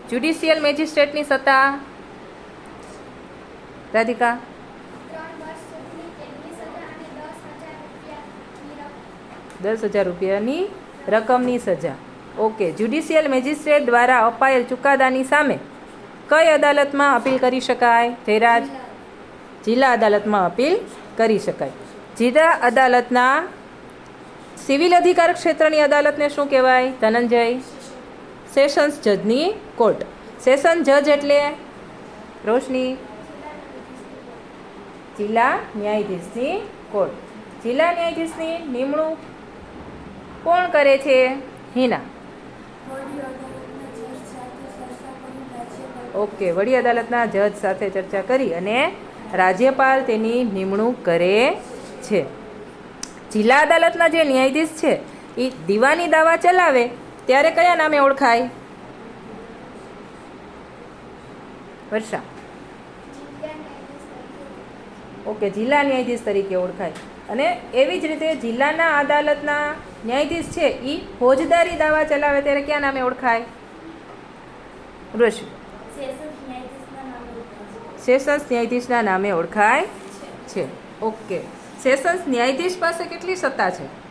Judicial મેજિસ્ટ્રેટની સત્તા રાધિકા 10,000 રૂપિયાની રકમની સજા. ઓકે. જ્યુડિશિયલ મેજિસ્ટ્રેટ દ્વારા અપાયેલ ચુકાદાની સામે કઈ અદાલતમાં અપીલ કરી શકાય? જયરાજ. જિલ્લા અદાલતમાં અપીલ કરી શકાય. જિલ્લા અદાલતના સિવિલ અધિકાર ક્ષેત્રની અદાલતને શું કહેવાય? ધનંજય. સેશન્સ જજની કોર્ટ. સેશન જજ એટલે રોશની? જિલ્લા ન્યાયાધીશની કોર્ટ. જિલ્લા ન્યાયાધીશની નિમણૂક કોણ કરે છે? હિના. ઓકે. વડી અદાલતના જજ સાથે ચર્ચા કરી અને રાજ્યપાલ તેની નિમણૂક કરે છે. જિલ્લા અદાલતના જે ન્યાયાધીશ છે એ દીવાની દાવા ચલાવે ત્યારે કયા નામે ઓળખાય? વર્ષા. ઓકે. જિલ્લા ન્યાયાધીશ તરીકે ઓળખાય. અને એવી જ રીતે જિલ્લાના અદાલતના ન્યાયાધીશ છે એ ફોજદારી દાવા ચલાવે ત્યારે કયા નામે ઓળખાય? ઋષિ. સેશન્સ ન્યાયાધીશના નામે ઓળખાય છે. ઓકે. સેશન્સ ન્યાયાધીશ પાસે કેટલી સત્તા છે?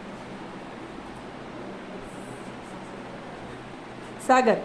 સાગર.